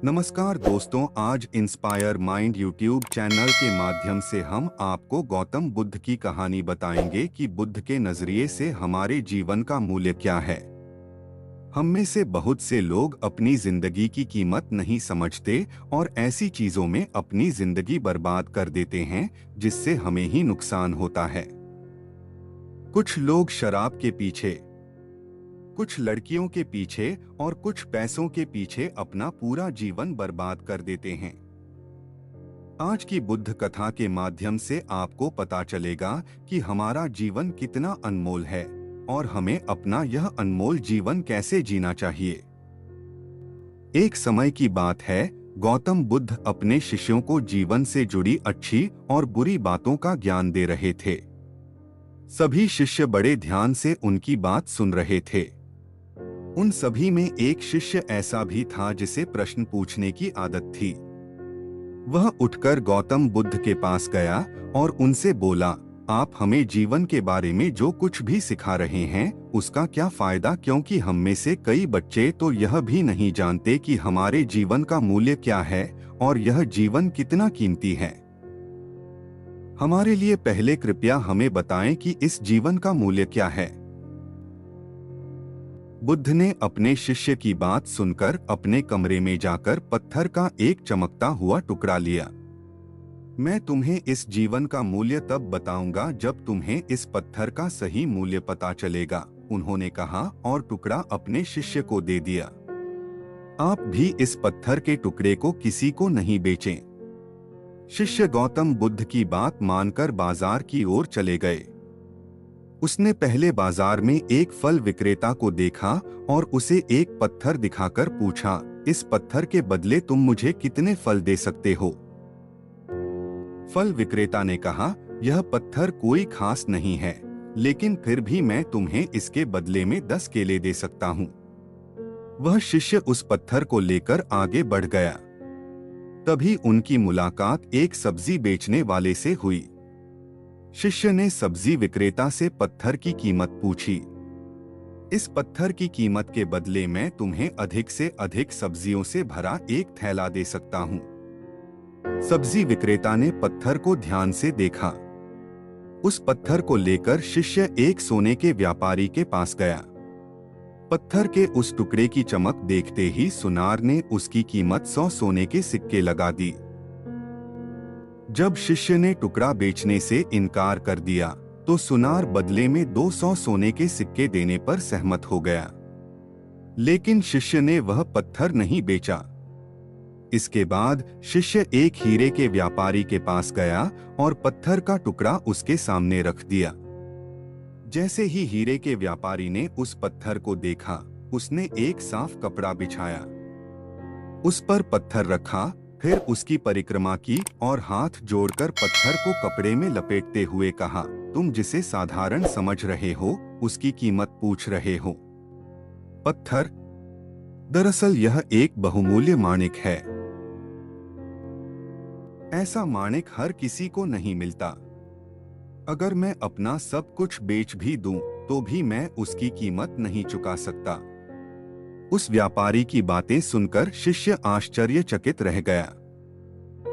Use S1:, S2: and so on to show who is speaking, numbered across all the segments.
S1: नमस्कार दोस्तों, आज इंस्पायर माइंड यूट्यूब चैनल के माध्यम से हम आपको गौतम बुद्ध की कहानी बताएंगे कि बुद्ध के नजरिए से हमारे जीवन का मूल्य क्या है। हम में से बहुत से लोग अपनी जिंदगी की कीमत नहीं समझते और ऐसी चीजों में अपनी जिंदगी बर्बाद कर देते हैं जिससे हमें ही नुकसान होता है। कुछ लोग शराब के पीछे, कुछ लड़कियों के पीछे और कुछ पैसों के पीछे अपना पूरा जीवन बर्बाद कर देते हैं। आज की बुद्ध कथा के माध्यम से आपको पता चलेगा कि हमारा जीवन कितना अनमोल है और हमें अपना यह अनमोल जीवन कैसे जीना चाहिए। एक समय की बात है, गौतम बुद्ध अपने शिष्यों को जीवन से जुड़ी अच्छी और बुरी बातों का ज्ञान दे रहे थे। सभी शिष्य बड़े ध्यान से उनकी बात सुन रहे थे। उन सभी में एक शिष्य ऐसा भी था जिसे प्रश्न पूछने की आदत थी। वह उठकर गौतम बुद्ध के पास गया और उनसे बोला, आप हमें जीवन के बारे में जो कुछ भी सिखा रहे हैं उसका क्या फायदा, क्योंकि हम में से कई बच्चे तो यह भी नहीं जानते कि हमारे जीवन का मूल्य क्या है और यह जीवन कितना कीमती है। हमारे लिए पहले कृपया हमें बताएं कि इस जीवन का मूल्य क्या है। बुद्ध ने अपने शिष्य की बात सुनकर अपने कमरे में जाकर पत्थर का एक चमकता हुआ टुकड़ा लिया। मैं तुम्हें इस जीवन का मूल्य तब बताऊंगा जब तुम्हें इस पत्थर का सही मूल्य पता चलेगा, उन्होंने कहा और टुकड़ा अपने शिष्य को दे दिया। आप भी इस पत्थर के टुकड़े को किसी को नहीं बेचें। शिष्य गौतम बुद्ध की बात मानकर बाजार की ओर चले गए। उसने पहले बाजार में एक फल विक्रेता को देखा और उसे एक पत्थर दिखाकर पूछा, इस पत्थर के बदले तुम मुझे कितने फल दे सकते हो? फल विक्रेता ने कहा, यह पत्थर कोई खास नहीं है, लेकिन फिर भी मैं तुम्हें इसके बदले में 10 केले दे सकता हूँ। वह शिष्य उस पत्थर को लेकर आगे बढ़ गया। तभी उनकी मुलाकात एक सब्जी बेचने वाले से हुई। शिष्य ने सब्जी विक्रेता से पत्थर की कीमत पूछी। इस पत्थर की कीमत के बदले मैं तुम्हें अधिक से अधिक सब्जियों से भरा एक थैला दे सकता हूँ। सब्जी विक्रेता ने पत्थर को ध्यान से देखा। उस पत्थर को लेकर शिष्य एक सोने के व्यापारी के पास गया। पत्थर के उस टुकड़े की चमक देखते ही सुनार ने उसकी कीमत 100 सोने के सिक्के लगा दी। जब शिष्य ने टुकड़ा बेचने से इनकार कर दिया तो सुनार बदले में 200 सोने के सिक्के देने पर सहमत हो गया, लेकिन शिष्य ने वह पत्थर नहीं बेचा। इसके बाद शिष्य एक हीरे के व्यापारी के पास गया और पत्थर का टुकड़ा उसके सामने रख दिया। जैसे ही हीरे के व्यापारी ने उस पत्थर को देखा, उसने एक साफ कपड़ा बिछाया, उस पर पत्थर रखा, फिर उसकी परिक्रमा की और हाथ जोड़कर पत्थर को कपड़े में लपेटते हुए कहा, तुम जिसे साधारण समझ रहे हो उसकी कीमत पूछ रहे हो। पत्थर, दरअसल यह एक बहुमूल्य माणिक है। ऐसा माणिक हर किसी को नहीं मिलता। अगर मैं अपना सब कुछ बेच भी दूं, तो भी मैं उसकी कीमत नहीं चुका सकता। उस व्यापारी की बातें सुनकर शिष्य आश्चर्यचकित रह गया।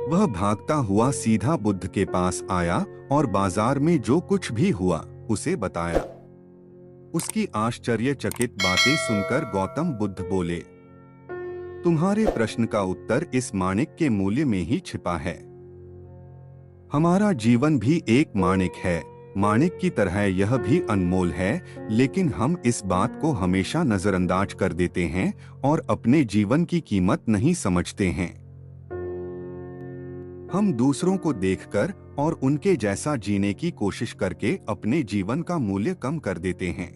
S1: वह भागता हुआ सीधा बुद्ध के पास आया और बाजार में जो कुछ भी हुआ उसे बताया। उसकी आश्चर्यचकित बातें सुनकर गौतम बुद्ध बोले, तुम्हारे प्रश्न का उत्तर इस माणिक के मूल्य में ही छिपा है। हमारा जीवन भी एक माणिक है। माणिक की तरह यह भी अनमोल है, लेकिन हम इस बात को हमेशा नजरअंदाज कर देते हैं और अपने जीवन की कीमत नहीं समझते हैं। हम दूसरों को देखकर और उनके जैसा जीने की कोशिश करके अपने जीवन का मूल्य कम कर देते हैं।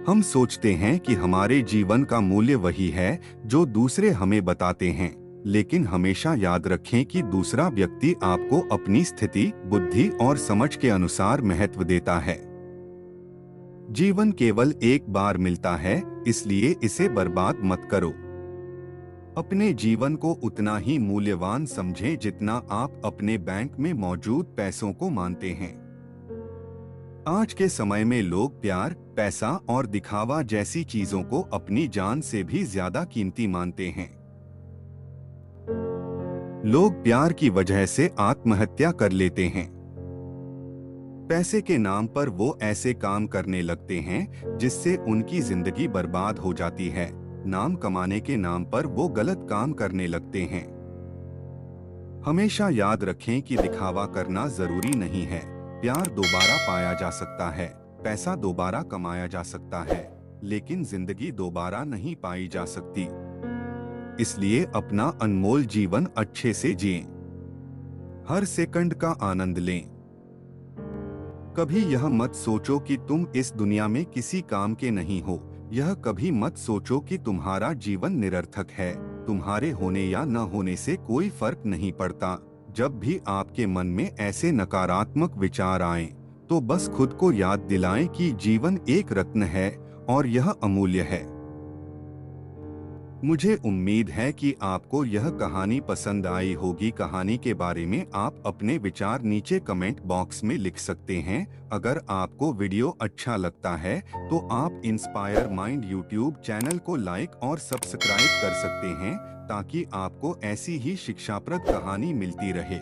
S1: हम सोचते हैं कि हमारे जीवन का मूल्य वही है जो दूसरे हमें बताते हैं, लेकिन हमेशा याद रखें कि दूसरा व्यक्ति आपको अपनी स्थिति, बुद्धि और समझ के अनुसार महत्व देता है। जीवन केवल एक बार मिलता है, इसलिए इसे बर्बाद मत करो। अपने जीवन को उतना ही मूल्यवान समझें जितना आप अपने बैंक में मौजूद पैसों को मानते हैं। आज के समय में लोग प्यार, पैसा और दिखावा जैसी चीजों को अपनी जान से भी ज्यादा कीमती मानते हैं। लोग प्यार की वजह से आत्महत्या कर लेते हैं। पैसे के नाम पर वो ऐसे काम करने लगते हैं जिससे उनकी जिंदगी बर्बाद हो जाती है। नाम कमाने के नाम पर वो गलत काम करने लगते हैं। हमेशा याद रखें कि दिखावा करना जरूरी नहीं है। प्यार दोबारा पाया जा सकता है, पैसा दोबारा कमाया जा सकता है, लेकिन जिंदगी दोबारा नहीं पाई जा सकती। इसलिए अपना अनमोल जीवन अच्छे से जिएं। हर सेकंड का आनंद लें। कभी यह मत सोचो कि तुम इस दुनिया में किसी काम के नहीं हो। यह कभी मत सोचो कि तुम्हारा जीवन निरर्थक है। तुम्हारे होने या न होने से कोई फर्क नहीं पड़ता। जब भी आपके मन में ऐसे नकारात्मक विचार आएं, तो बस खुद को याद दिलाएं कि जीवन एक रत्न है और यह अमूल्य है। मुझे उम्मीद है कि आपको यह कहानी पसंद आई होगी। कहानी के बारे में आप अपने विचार नीचे कमेंट बॉक्स में लिख सकते हैं। अगर आपको वीडियो अच्छा लगता है तो आप इंस्पायर माइंड यूट्यूब चैनल को लाइक और सब्सक्राइब कर सकते हैं, ताकि आपको ऐसी ही शिक्षाप्रद कहानी मिलती रहे।